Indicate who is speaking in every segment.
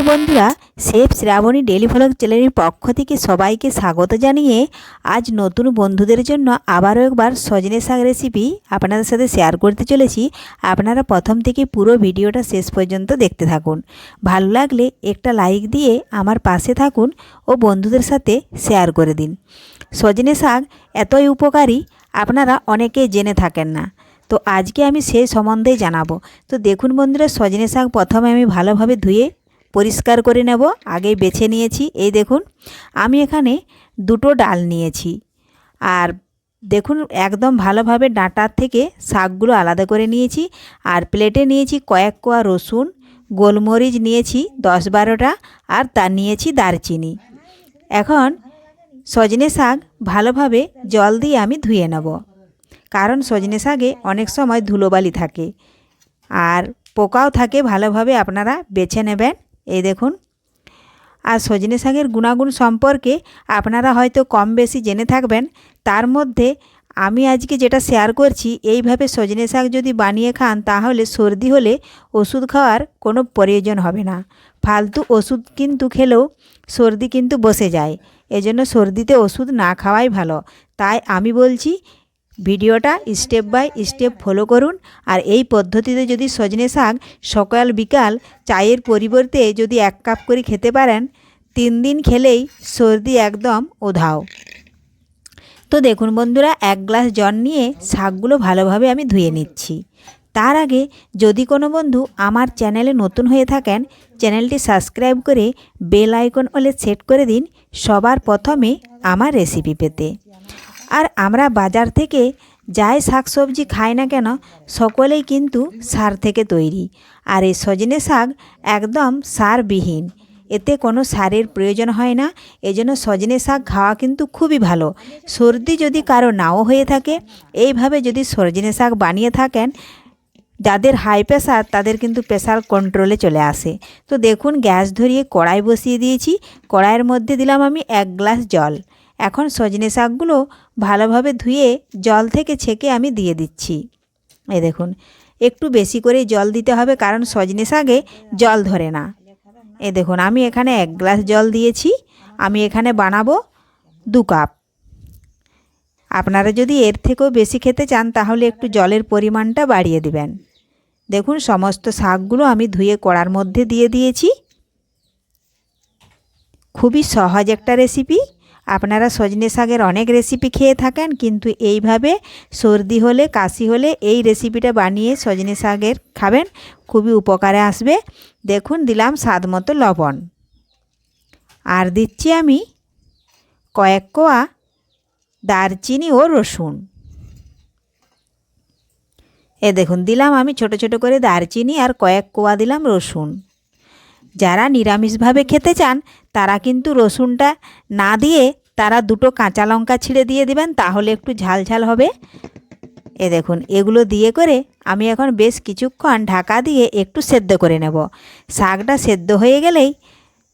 Speaker 1: বন্ধুরা, chef Shrabani daily vlog চ্যানেলের পক্ষ থেকে সবাইকে স্বাগত জানিয়ে আজ নতুন বন্ধুদের জন্য আবারও একবার সজনে শাক রেসিপি আপনাদের সাথে শেয়ার করতে চলেছি। আপনারা প্রথম থেকে পুরো ভিডিওটা শেষ পর্যন্ত দেখতে থাকুন। ভালো লাগলে একটা লাইক দিয়ে আমার পাশে থাকুন ও বন্ধুদের সাথে শেয়ার করে দিন। সজনে শাক এতই উপকারী আপনারা অনেকে জেনে থাকেন না, তো আজকে আমি সেই সম্বন্ধে জানাবো। তো দেখুন বন্ধুরা, সজনে শাক প্রথমে আমি ভালোভাবে ধুয়ে পরিষ্কার করে নেব। আগে বেছে নিয়েছি। এই দেখুন, আমি এখানে দুটো ডাল নিয়েছি। আর দেখুন একদম ভালোভাবে ডাঁটার থেকে শাকগুলো আলাদা করে নিয়েছি। আর প্লেটে নিয়েছি কয়েক কোয়া রসুন, গোলমরিচ নিয়েছি 10-12টা, আর তার নিয়েছি দারচিনি। এখন সজনে শাক ভালোভাবে জল দিয়ে আমি ধুয়ে নেব, কারণ সজনে শাকে অনেক সময় ধুলোবালি থাকে আর পোকাও থাকে। ভালোভাবে আপনারা বেছে নেবেন। এই দেখুন, আর সজনে শাকের গুণাগুণ সম্পর্কে আপনারা হয়তো কম বেশি জেনে থাকবেন। তার মধ্যে আমি আজকে যেটা শেয়ার করছি, এইভাবে সজনে শাক যদি বানিয়ে খান তাহলে সর্দি হলে ওষুধ খাওয়ার কোনো প্রয়োজন হবে না। ফালতু ওষুধ কিন্তু খেলেও সর্দি কিন্তু বসে যায়, এজন্য সর্দিতে ওষুধ না খাওয়াই ভালো। তাই আমি বলছি ভিডিওটা স্টেপ বাই স্টেপ ফলো করুন। আর এই পদ্ধতিতে যদি সজনে শাক সকাল বিকাল চায়ের পরিবর্তে যদি 1 কাপ করে খেতে পারেন, 3 দিন খেলেই সর্দি একদম উধাও। তো দেখুন বন্ধুরা, 1 গ্লাস জল নিয়ে শাকগুলো ভালোভাবে আমি ধুয়ে নিচ্ছি। তার আগে যদি কোনো বন্ধু আমার চ্যানেলে নতুন হয়ে থাকেন, চ্যানেলটি সাবস্ক্রাইব করে বেল আইকন অলে সেট করে দিন সবার প্রথমে আমার রেসিপি পেতে। আর আমরা বাজার থেকে যাই শাকসবজি খাই না কেন, সকলেই কিন্তু সার থেকে তৈরি। আর এই সজনে শাক একদম সারবিহীন, এতে কোনো সারের প্রয়োজন হয় না। এজন্য সজনে শাক খাওয়া কিন্তু খুবই ভালো। সর্দি যদি কারো নাও হয়ে থাকে, এইভাবে যদি সজনে শাক বানিয়ে থাকেন, যাদের হাই প্রেশার তাদের কিন্তু প্রেশার কন্ট্রোলে চলে আসে। তো দেখুন, গ্যাস ধরিয়ে কড়াই বসিয়ে দিয়েছি। কড়াইয়ের মধ্যে দিলাম আমি 1 গ্লাস জল। এখন সজনে শাকগুলো ভালোভাবে ধুয়ে জল থেকে ছেঁকে আমি দিয়ে দিচ্ছি। এই দেখুন, একটু বেশি করে জল দিতে হবে, কারণ সজনে শাকে জল ধরে না। এই দেখুন, আমি এখানে 1 গ্লাস জল দিয়েছি। আমি এখানে বানাবো 2 কাপ। আপনারা যদি এর থেকেও বেশি খেতে চান তাহলে একটু জলের পরিমাণটা বাড়িয়ে দিবেন। দেখুন, সমস্ত শাকগুলো আমি ধুয়ে কড়ার মধ্যে দিয়ে দিয়েছি। খুবই সহজ একটা রেসিপি। আপনারা সজনে শাকের অনেক রেসিপি খেয়ে থাকেন, কিন্তু এইভাবে সর্দি হলে কাশি হলে এই রেসিপিটা বানিয়ে সজনে শাকের খাবেন, খুবই উপকারে আসবে। দেখুন, দিলাম স্বাদ মতো লবণ, আর দিচ্ছি আমি কয়েক কোয়া দারচিনি ও রসুন। এ দেখুন, দিলাম আমি ছোট ছোট করে দারচিনি আর কয়েক কোয়া দিলাম রসুন। যারা নিরামিষভাবে খেতে চান তারা কিন্তু রসুনটা না দিয়ে তারা 2টো কাঁচা লঙ্কা ছিঁড়ে দিয়ে দিবেন, তাহলে একটু ঝাল ঝাল হবে। এ দেখুন, এগুলো দিয়ে করে আমি এখন বেশ কিছুক্ষণ ঢাকা দিয়ে একটু সেদ্ধ করে নেব। শাকটা সেদ্ধ হয়ে গেলেই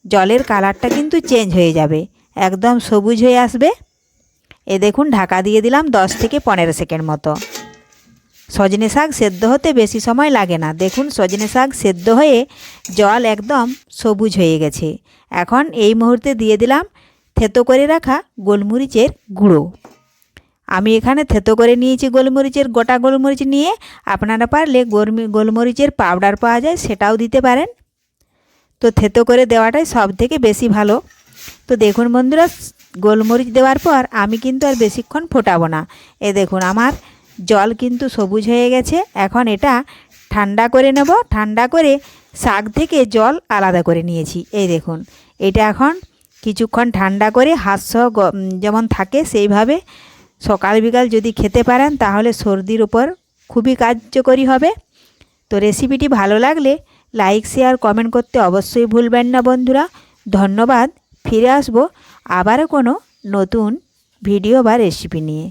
Speaker 1: জলের কালারটা কিন্তু চেঞ্জ হয়ে যাবে, একদম সবুজ হয়ে আসবে। এ দেখুন, ঢাকা দিয়ে দিলাম 10 থেকে 15 সেকেন্ড মতো। সজনে শাক সেদ্ধ হতে বেশি সময় লাগে না। দেখুন, সজনে শাক সেদ্ধ হয়ে জল একদম সবুজ হয়ে গেছে। এখন এই মুহূর্তে দিয়ে দিলাম থেতো করে রাখা গোলমরিচের গুঁড়ো। আমি এখানে থেতো করে নিয়েছি গোলমরিচের গোটা গোলমরিচ নিয়ে। আপনারা পারলে গোলমরিচের পাউডার পাওয়া যায়, সেটাও দিতে পারেন। তো থেতো করে দেওয়াটাই সব থেকে বেশি ভালো। তো দেখুন বন্ধুরা, গোলমরিচ দেওয়ার পর আমি কিন্তু আর বেশিক্ষণ ফোটাবো না। এ দেখুন, আমার জল কিন্তু সবুজ হয়ে গেছে। এখন এটা ঠান্ডা করে নেব। ঠান্ডা করে শাক থেকে জল আলাদা করে নিয়েছি। এই দেখুন, এটা এখন কিছুক্ষণ ঠান্ডা করে হাঁসসহ যেমন থাকে সেইভাবে সকাল বিকাল যদি খেতে পারেন তাহলে সর্দির উপর খুবই কার্যকরী হবে। তো রেসিপিটি ভালো লাগলে লাইক শেয়ার কমেন্ট করতে অবশ্যই ভুলবেন না বন্ধুরা। ধন্যবাদ। ফিরে আসবো আবারও কোনো নতুন ভিডিও বা রেসিপি নিয়ে।